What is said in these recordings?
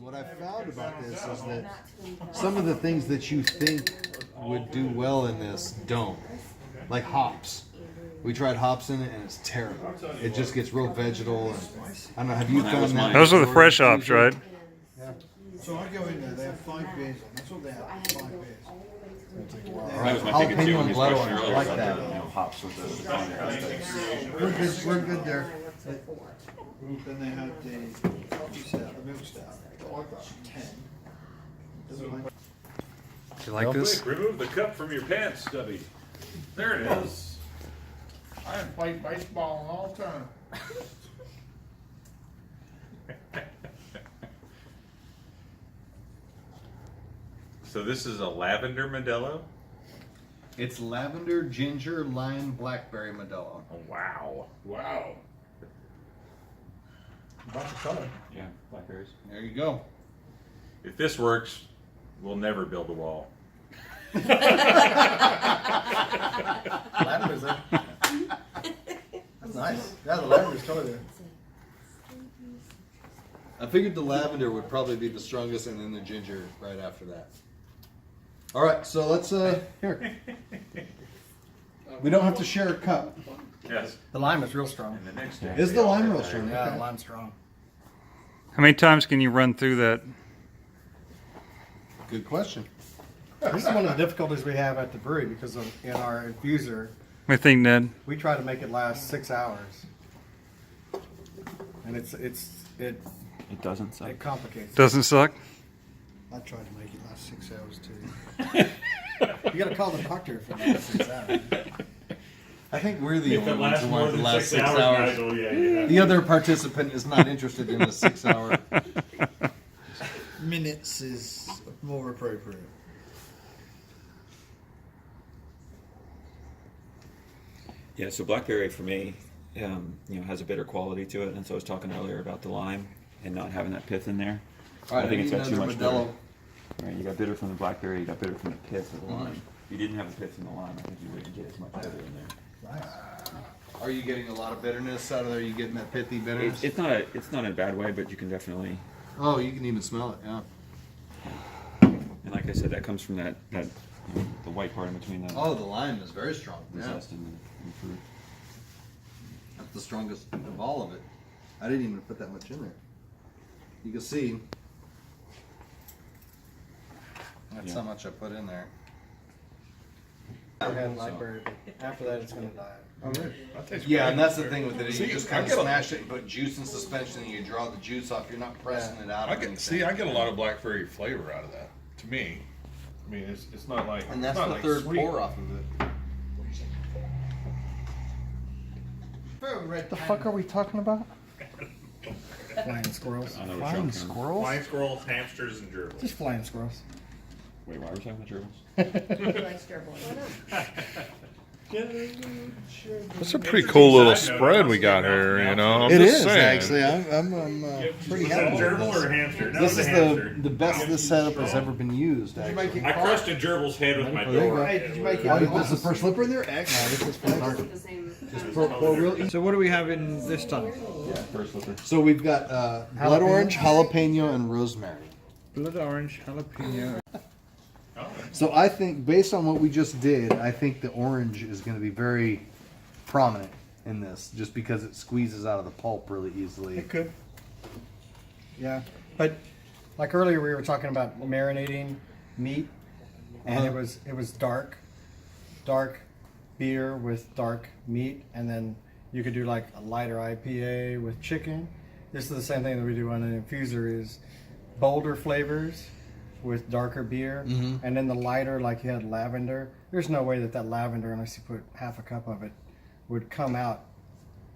what I found about this is that some of the things that you think would do well in this don't. Like hops. We tried hops in it and it's terrible. It just gets real vegetal. And, I don't know, have you found that? Those are the fresh hops, right? Yeah. So I go in there, they have 5 beers on. That's all they have, 5 beers. That was my thinking too. When Jalapeno and blood he's orange, I earlier like about that. the, hops with the We're good there. Then they have the milk stout. 10. Do you like this? Quick, remove the cup from your pants, Stubby. There it is. I haven't played baseball in a long time. So this is a lavender Modelo? It's lavender, ginger, lime, blackberry Modelo. Oh, wow. Wow. Bunch of color. Yeah, blackberries. There you go. If this works, we'll never build a wall. Lavender's there. That's nice. Yeah, the lavender's color there. I figured the lavender would probably be the strongest and then the ginger right after that. All right, so let's, here. We don't have to share a cup. Yes. The lime is real strong. And the next day. Is the lime real strong? Yeah, Okay. the lime's strong. How many times can you run through that? Good question. This is one of the difficulties we have at the brewery because in our infuser, What do you think, Ned? we try to make it last 6 hours. And it It doesn't suck. it complicates. Doesn't suck? I try to make it last 6 hours too. You gotta call the doctor if it lasts 6 hours. I think we're the If only it ones lasts who more want than the last 6 hours, guys, oh yeah, you have The other participant is not interested in the 6 hour. Minutes is more appropriate. Yeah, so blackberry for me, has a bitter quality to it, and so I was talking earlier about the lime and not having that pith in there. All right, I think it's need got too another much bitter. Modelo. Right, you got bitter from the blackberry, you got bitter from the pith of the lime. If you didn't have the pith in the lime, I think you wouldn't get as much bitter in there. Nice. Are you getting a lot of bitterness out of there? Are you getting that pithy bitterness? It's not in a bad way, but you can definitely. Oh, you can even smell it, yeah. And like I said, that comes from that the white part in between the, Oh, the lime is very strong. the Yeah. zest and the fruit. That's the strongest of all of it. I didn't even put that much in there. You can see that's how much I put in there. I had library, but after that it's gonna die. Oh, Yeah, and that's the thing with it. See, You just I kind of get a- smash it and put juice in suspension and you draw the juice off. You're not pressing it out. I of get anything. I get a lot of blackberry flavor out of that. To me, I mean, it's not like And that's it's not the like third sweet. pour off of it. What The fuck are we talking about? Flying squirrels. I know what Flying you're talking squirrels? Flying squirrels, hamsters, and gerbils. Just flying squirrels. about. Wait, why are we talking about gerbils? That's a pretty cool little spread we got here, you know. I'm It just is saying. actually. I'm pretty Is that a happy gerbil with or a this. hamster? No, This it's is a hamster. the best this setup has ever been used. Actually. I crushed a gerbil's head with my Oh, there you door. go. Hey, did you make it? Oh, you put the first slipper in there? Excellent. This is flying. Pour real easy. So what do we have in this time? Yeah, first slipper. So we've got blood orange, jalapeno, and rosemary. Blood orange, jalapeno. So I think, based on what we just did, I think the orange is going to be very prominent in this, just because it squeezes out of the pulp really easily. It could. Yeah, but like earlier we were talking about marinating meat, and it was dark beer with dark meat, and then you could do like a lighter IPA with chicken. This is the same thing that we do on an infuser, is bolder flavors with darker beer, and then the lighter, like you had lavender. There's no way that lavender, unless you put half a cup of it, would come out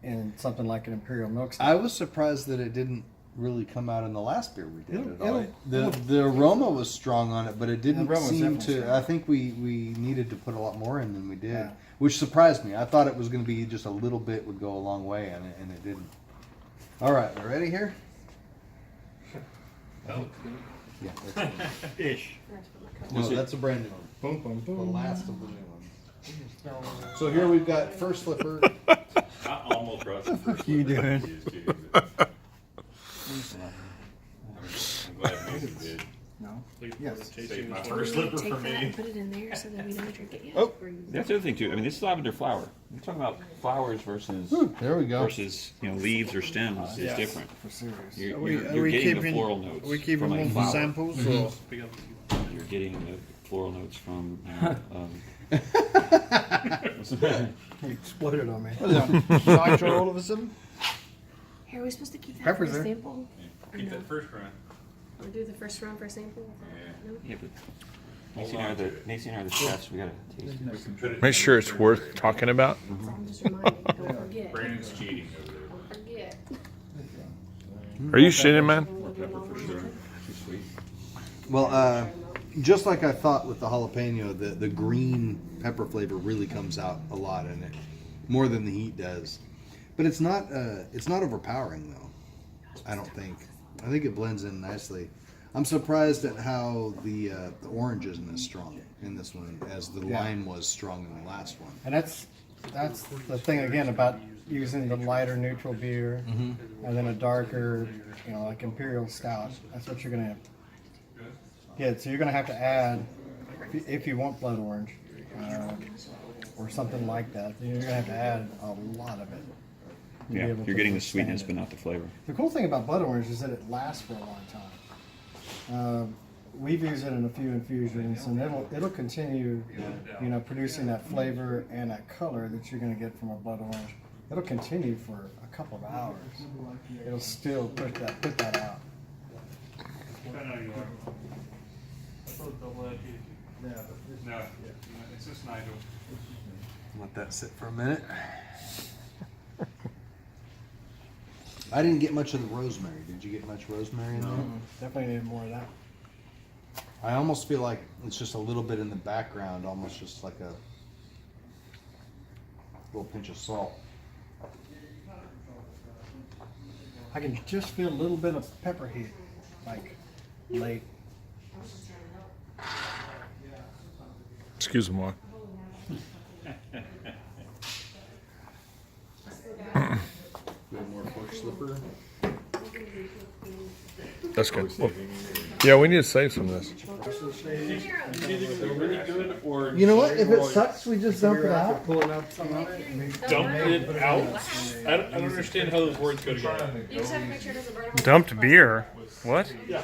in something like an imperial milk stout. I was surprised that it didn't really come out in the last beer we did at all. it'll- The aroma was strong on it, but it didn't The aroma was seem definitely to. strong. I think we needed to put a lot more in than we did, Yeah. which surprised me. I thought it was going to be just a little bit would go a long way, and it didn't. All right, we ready here? Yeah, that's Ish. no, that's a brand new one. Boom, boom, The boom. last of the new ones. So here we've got first slipper. I almost brought some. You doing? glad Macy did. No. Yes. Saved my Do first we slipper take for that and me. put it in there so that we don't drink it yet? Oh. That's the other thing too. I mean, this is lavender flower. We're talking about flowers versus There we go. leaves or stems is different. For serious. You're getting the floral notes. Are we keeping from a one for flower. samples or? You're getting the floral notes from. He exploded on me. Nitro all of a sudden? Here, are we supposed to keep that Pepper's for a there. sample? Or Keep no? that first run. We'll do the first round for a sample? No? Yeah, but Macy and I are the chefs. We gotta taste it. Make sure it's worth talking about. So I'm just reminding, don't forget. Brandon's cheating over there. Don't forget. Are you shitting, man? Pepper for sure. Too sweet. Well, just like I thought with the jalapeno, the green pepper flavor really comes out a lot in it, more than the heat does. But it's not overpowering though. I don't think. I think it blends in nicely. I'm surprised at how the orange isn't as strong in this one as the lime was strong in the last one. And that's the thing again about using the lighter neutral beer and then a darker, like imperial stout. That's what you're gonna get. So you're gonna have to add, if you want blood orange or something like that, then you're gonna have to add a lot of it. to be Yeah, able you're to getting the withstand sweetness, it. but not the flavor. The cool thing about blood orange is that it lasts for a long time. We've used it in a few infusions, and it'll continue, producing that flavor and that color that you're going to get from a blood orange. It'll continue for a couple of hours. It'll still put that out. No, it's just Nigel. Let that sit for a minute. I didn't get much of the rosemary. Did you get much rosemary in there? Definitely need more of that. I almost feel like it's just a little bit in the background, almost just like a little pinch of salt. I can just feel a little bit of pepper heat, like late. Excuse me. More pork slipper. That's good. Well, yeah, we need to save some of this. Really good, or You know what? If it sucks, we just dump it out. Pulling up some of it. dump it out. I don't understand how those words go together. You just have to make sure it doesn't burn a hole. Dumped beer. What? Yeah.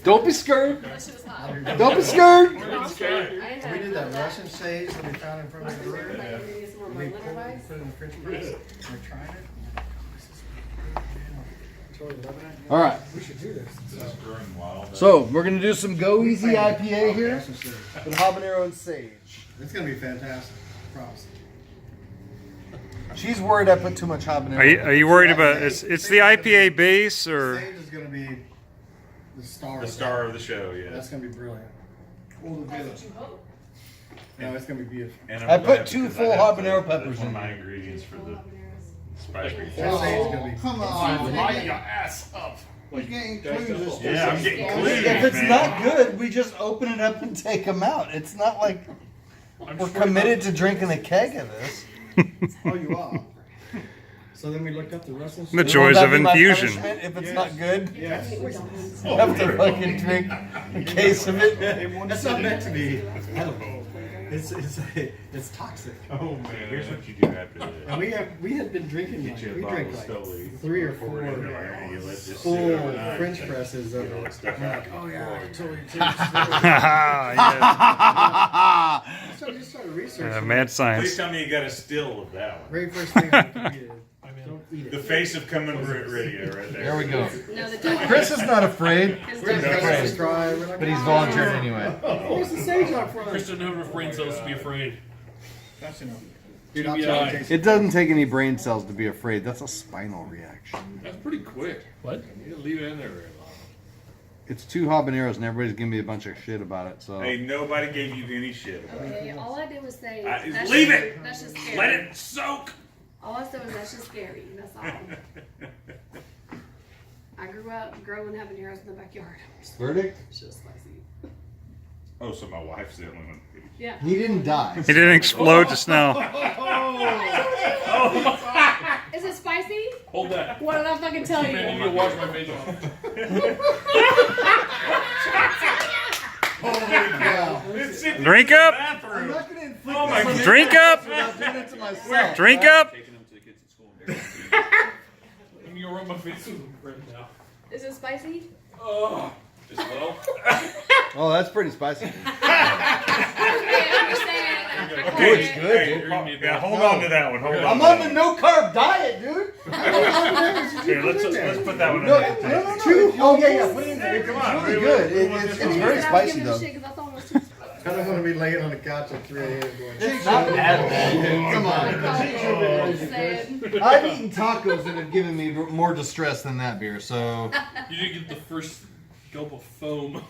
Don't be scared. That shit was hot. Don't be scared. I didn't have We did that Russian sage that we found in front of the room. Like, we need some more We Berliner put Weiss. it in the French press. We're trying it. Totally loving it. All right. We should do this. Growing wild. So we're gonna do some Go Easy IPA here with habanero and sage. It's gonna be fantastic. Promise. She's worried I put too much habanero. Are you worried about it's the IPA base or? Sage is gonna be the star. The star of the show, yeah. That's gonna be brilliant. That's what you hope. No, it's gonna be beautiful. And I I'm put glad 2 because full I have habanero to- peppers that's one in of my there. ingredients for the That spicy. sage is gonna be. Come on. Light your ass up. We can't include this. Yeah, I'm getting clues, If it's man. not good, we just open it up and take them out. It's not like we're committed to drinking a keg of this. Oh, you are. So then we looked up the Russian The sage. joys Will that of be my infusion. punishment if it's not good? Yes. You have to fucking drink a case of it. That's not meant to be edible. It's toxic. Oh man, here's what you do after this. And we had been drinking Get you a we bottle drank of like Stoli. 3 or Pour 4 it in there, and you let this sit full overnight. French presses of it. Stuff I'm out. like, oh yeah, I totally tastes it. Yes. So I just started researching. Mad Please science. tell me you got a still of that one. Very first thing I did, don't eat it. The face of coming radio right there. There we go. No, the dog. Chris is not afraid, His French dog- presses dry. We're like, but he's volunteered anyway. Where's the sage out front? Chris doesn't have enough brain cells to be afraid. That's enough. You're Stop to be trying to alright. taste It doesn't take any brain cells to be afraid. That's a spinal reaction. That's pretty quick. What? You didn't leave it in there very long. It's 2 habaneros and everybody's giving me a bunch of shit about it. So Hey, nobody gave you any shit about it. Okay, all I did was say. Leave that's it. just- That's just scary. Let it soak. All I said was that's just scary. That's all. I grew up growing habaneros in the backyard. verdict? It's just spicy. Oh, so my wife's the only one. Yeah. He didn't die. He didn't explode just now. Is it spicy? Hold that. What did I fucking tell you? Man, you need to wash my face off. Drink up. I'm not gonna inflict Oh my this Drink up. without doing it to myself. Drink up. Taking them to the kids at school. I'm gonna rub my face right now. Is it spicy? Oh, just a little. Oh, that's pretty spicy. Okay, I'm just saying. I Good, caught good, it. dude. Yeah, hold on to that one. Hold on. I'm on the no carb diet, dude. Here, let's put that one in No, there. no. Oh yeah. Put it in there. Come on, It's really good. It's very I was spicy giving though. a shit 'cause I thought it was too spicy. I don't want to be laying on the couch at 3 a.m. going, It's not bad, dude. Come on. Sad. I've eaten tacos that have given me more distress than that beer. So You didn't get the first gulp of foam.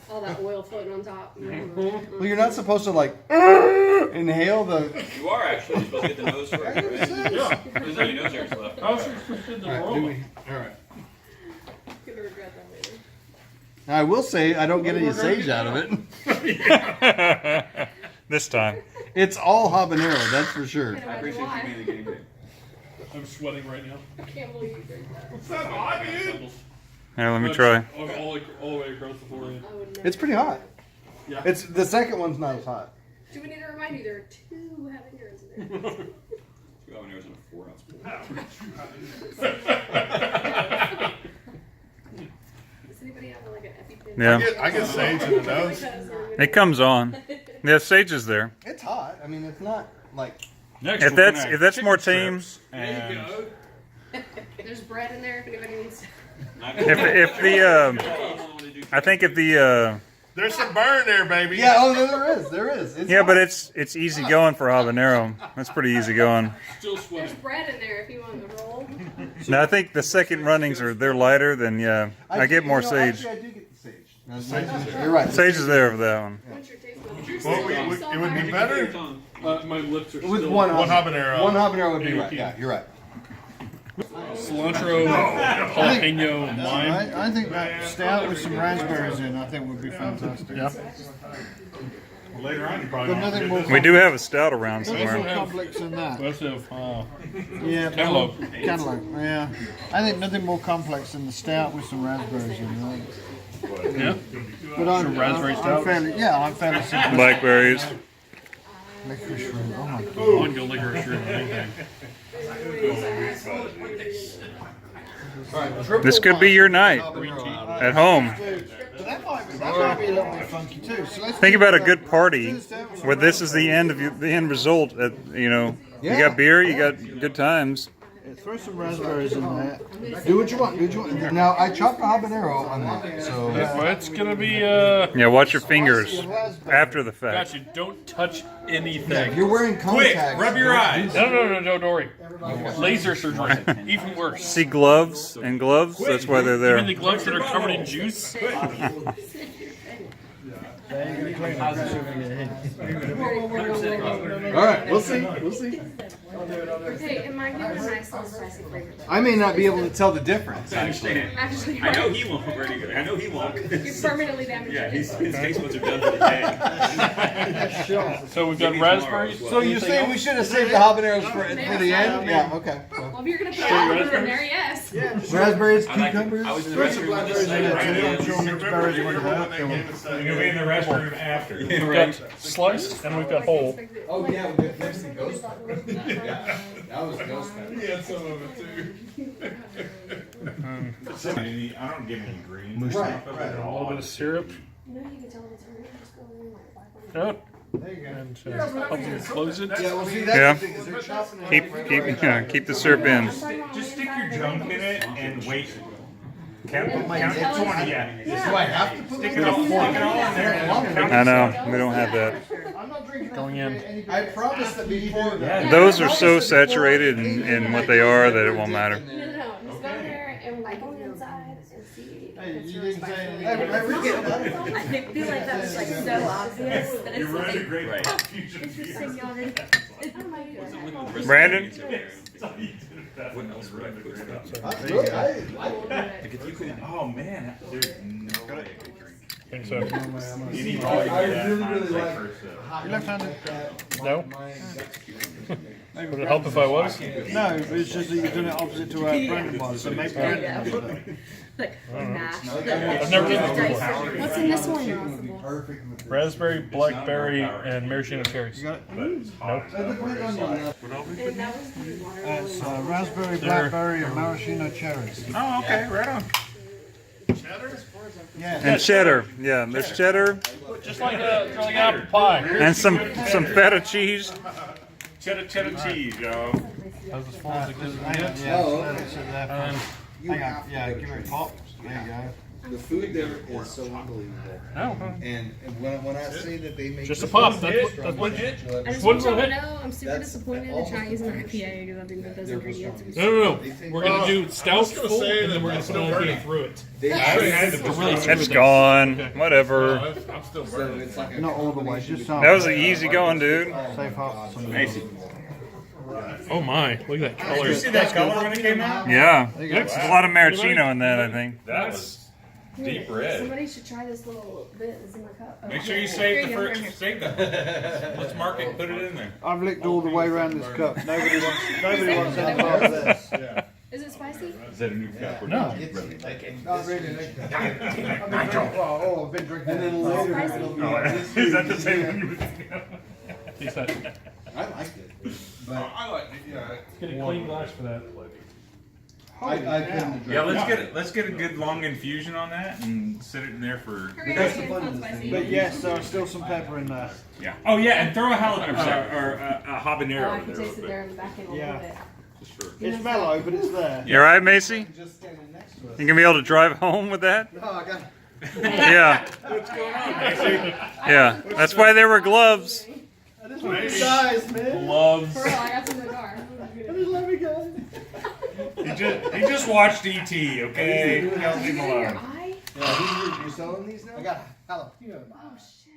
All that oil floating on top. well, you're not supposed to like inhale the. You are actually. You're supposed to get the nose first, right? Yeah. There's only nose hairs left. I was just in the All right, aroma. all right. Gonna regret that later. Now, I will say I don't get any sage out of it. This time. It's all habanero, that's for sure. Can't I imagine appreciate you why. being the guinea pig. I'm sweating right now. I can't believe you drink that. It's not hot, dude. Here, let me try. All the way across the forehead. I would never It's pretty hot. Yeah. It's the second one's not as hot. Do we need to remind you there are 2 habaneros in there? 2 habaneros in a 4-ounce bowl. Does anybody have like an EpiPen? Yeah. I get sage in the nose. It comes on. Yeah, sage is there. It's hot. I mean, it's not like. Next, If that's more tame. There you go. There's bread in there if anybody needs to. If the I think if the There's some burn there, baby. Yeah. Oh, no, there is. It's yeah, hot. but it's easy going for habanero. That's pretty easy going. Still There's sweating. bread in there if you want to roll. Now I think the second runnings they're lighter than yeah. I get more sage. Actually, I do get the sage. You're right. Sage is there for that one. What's your taste Well, it would be better My lips are With still. one habanero. One habanero would be right. Yeah, you're right. Cilantro, jalapeno, lime. I think that stout with some raspberries in, I think would be fantastic. Yeah. Later on, you But probably nothing more. We do have a stout around Nothing more somewhere. complex than that. Let's have Yeah, Cantaloupe. Cantaloupe. Yeah, I think nothing more complex than the stout with some raspberries in. Right? yeah. But I'm raspberry I'm stout? fairly, yeah, I'm fairly simple. Blackberries. Licorice root. Oh my god. I wouldn't go licorice or anything. This could be your night at home. That might be a little bit funky too. So let's Think about a good party where this is the end of the end result. You know, you got beer, you got good times. throw some raspberries in there. Do what you want. Do what you want. Now I chopped a habanero on that, so It's gonna be Yeah, watch your fingers after the fact. Gotcha. Don't touch anything. you're wearing contacts. Rub your eyes. No, don't worry. Laser surgery, even worse. See gloves and gloves. That's why they're Even the there. gloves that are covered in juice. All right, we'll see. We'll see. Okay, it might give it a nice little spicy flavor. I may not be able to tell the difference. I understand. Actually, I know he won't. Pretty good. I know he won't. you're permanently damaged. Yeah, his taste buds are done for the day. So we've got raspberries. So you're saying we should have saved the habaneros for the end? Yeah. Okay. Well, if you're gonna put olive in there, yes. Raspberries, I cucumbers. was in the restroom with this thing. You'll be in the restroom after. We've got sliced and we've got whole. Oh yeah, we got Mexican ghost pepper. Yeah, that was ghost pepper. Yeah, some of it too. I don't give any green. Right, A little bit of syrup. You know, you can tell it's really just going in like black one. Yep. And help you close it. Yeah, well, see, that's Yeah. the thing, is they're chopping it Keep the syrup in. Just stick your junk in it and wait. Count to 20, yeah. Do I have to put Stick it all in there. I know we don't have that. I'm not drinking Going in. I promise that before that. Those are so saturated in what they are that it won't matter. No. Just go there and like go inside and see. Hey, you didn't say anything. I forget about it. I feel like that was like so obvious that it's You're running a like great Right. confusion. interesting y'all didn't. Brandon? What else would I put? Look, Like if you could. Oh man, there's no way I could drink. Think so. Any I really like You left-handed? No. Would it help if I was? No, but it's just that you're doing it opposite to where Brandon was. So maybe Brandon does it. Like mash. I've never done this before. What's in this one? Raspberry, blackberry, and maraschino cherries. You got it? Nope. It's raspberry, blackberry, and maraschino cherries. Oh, okay, right on. Yeah. And cheddar, yeah. There's cheddar Just like apple pie. and some feta cheese. Cheddar cheese, y'all. That's as full as it gets. Hang on, yeah. Let it sit there. Hang on, yeah, give it a pop. There you go. The food there is so unbelievable. And when I say that they make Just a pop. That's what. I just One want y'all more to hit. know I'm super disappointed in trying using an IPA because I didn't know those ingredients. No. We're gonna do stout full, and then we're gonna put IPA through it. It's gone. Whatever. I'm still burning. Not all the way, just some. That was easy going, dude. Safe half. Macy. Oh my! Look at that color. Did you see that color when it came out? Yeah. There's a lot of maraschino in that, I think. That was deep red. Somebody should try this little bit that's in my cup. Oh, Make sure you here save the you go, first. here. Save that. Let's mark it. Put it in there. I've licked all the way around this cup. Nobody wants any part of this. Is it spicy? Is that a new cup? No. Not really. I've been drinking. And then later it'll be. Is that the same one you were thinking of? Taste that. I liked it, but I like it, yeah. Get a clean glass for that. I couldn't drink. Yeah, let's get a good long infusion on that and sit it in there for. That's the fun of this thing. But yes, there's still some pepper in there. Yeah. Oh yeah, and throw a jalapeno or a habanero Oh, I in can there. taste it there in the back end a Yeah. little bit. Just for. It's mellow, but it's there. You alright, Macy? Just standing next to us. You gonna be able to drive home with that? No, I got. Yeah. What's going on, Macy? Yeah. That's why there were gloves. I just want you guys, man. Gloves. For real, I got some in the car. I just let me go. He just watched E.T. Okay, leave him Did you get it in your alone. eye? Yeah, you selling these now? I got jalapeno. Oh shit.